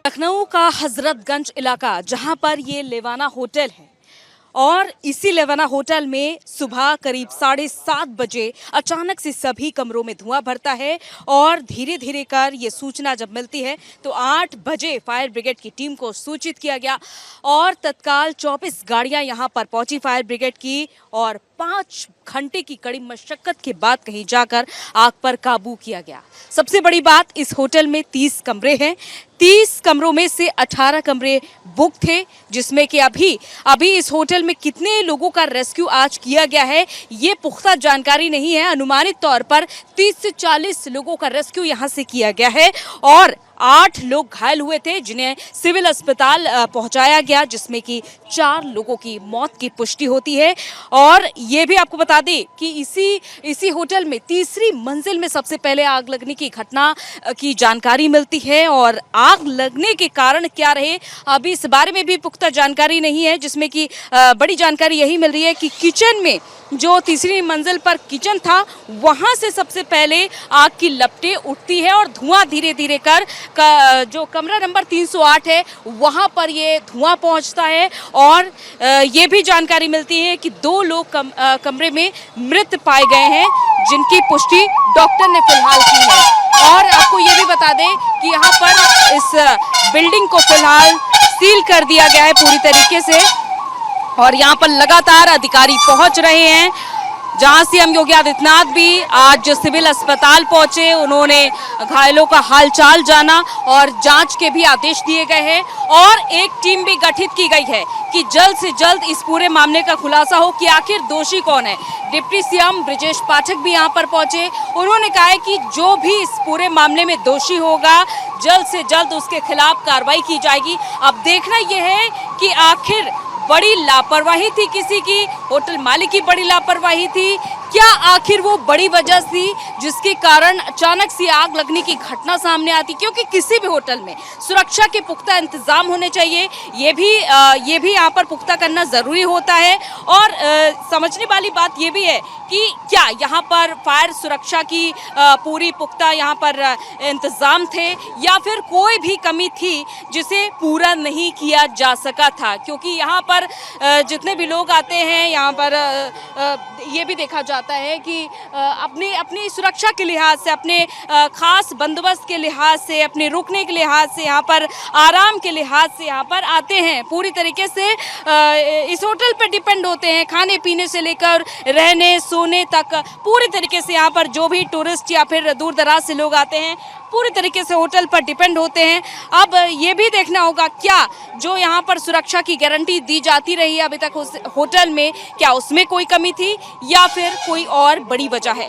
लखनऊ का हजरतगंज इलाका जहां पर ये लेवाना होटल है और इसी लेवाना होटल में सुबह करीब 7:30 बजे अचानक से सभी कमरों में धुआं भरता है और धीरे धीरे कर ये सूचना जब मिलती है तो 8 बजे फायर ब्रिगेड की टीम को सूचित किया गया और तत्काल 24 गाड़ियां यहां पर पहुंची फायर ब्रिगेड की और 5 घंटे की कड़ी मशक्कत के बाद कहीं जाकर आग पर काबू किया गया। सबसे बड़ी बात, इस होटल में 30 कमरे हैं। 30 कमरों में से 18 कमरे बुक थे, जिसमें कि अभी इस होटल में कितने लोगों का रेस्क्यू आज किया गया है ये पुख्ता जानकारी नहीं है। अनुमानित तौर पर 30 से 40 लोगों का रेस्क्यू यहां से किया गया है और 8 लोग घायल हुए थे जिन्हें सिविल अस्पताल पहुंचाया गया, जिसमें कि 4 लोगों की मौत की पुष्टि होती है। और ये भी आपको बता दें कि इसी होटल में तीसरी मंजिल में सबसे पहले आग लगने की घटना की जानकारी मिलती है और आग लगने के कारण क्या रहे अभी इस बारे में भी पुख्ता जानकारी नहीं है, जिसमें कि बड़ी जानकारी यही मिल रही है कि किचन में जो तीसरी मंजिल पर किचन था वहां से सबसे पहले आग की लपटें उठती है और धुआं धीरे धीरे कर जो कमरा नंबर 308 है वहां पर ये धुआं पहुंचता है और ये भी जानकारी मिलती है कि 2 लोग कमरे में मृत पाए गए हैं, जिनकी पुष्टि डॉक्टर ने फिलहाल की है। और आपको ये भी बता दें कि यहाँ पर इस बिल्डिंग को फिलहाल सील कर दिया गया है पूरी तरीके से और यहाँ पर लगातार अधिकारी पहुंच रहे हैं। जहां सीएम योगी आदित्यनाथ भी आज सिविल अस्पताल पहुंचे, उन्होंने घायलों का हालचाल जाना और जांच के भी आदेश दिए गए हैं और एक टीम भी गठित की गई है कि जल्द से जल्द इस पूरे मामले का खुलासा हो कि आखिर दोषी कौन है। डिप्टी सीएम ब्रिजेश पाठक भी यहां पर पहुंचे, उन्होंने कहा है कि जो भी इस पूरे मामले में दोषी होगा जल्द से जल्द उसके खिलाफ कार्रवाई की जाएगी। अब देखना यह है कि आखिर बड़ी लापरवाही थी किसी की, होटल मालिक की बड़ी लापरवाही थी, क्या आखिर वो बड़ी वजह थी जिसके कारण अचानक से आग लगने की घटना सामने आती। क्योंकि किसी भी होटल में सुरक्षा के पुख्ता इंतजाम होने चाहिए, ये भी यहाँ पर पुख्ता करना ज़रूरी होता है। और समझने वाली बात ये भी है कि क्या यहाँ पर फायर सुरक्षा की पूरी पुख्ता यहाँ पर इंतज़ाम थे या फिर कोई भी कमी थी जिसे पूरा नहीं किया जा सका था। क्योंकि यहाँ पर जितने भी लोग आते हैं यहाँ पर ये भी देखा जाता है कि अपनी सुरक्षा के लिहाज से, अपने खास बंदोबस्त के लिहाज से, अपने रुकने के लिहाज से, यहाँ पर आराम के लिहाज से यहाँ पर आते हैं। पूरी तरीके से इस होटल पर डिपेंड होते हैं, खाने पीने से लेकर रहने सोने तक पूरी तरीके से यहाँ पर जो भी टूरिस्ट या फिर दूर दराज से लोग आते हैं पूरी तरीके से होटल पर डिपेंड होते हैं। अब ये भी देखना होगा क्या जो यहाँ पर सुरक्षा की गारंटी दी जाती रही है अभी तक उस होटल में, क्या उसमें कोई कमी थी या फिर कोई और बड़ी वजह है।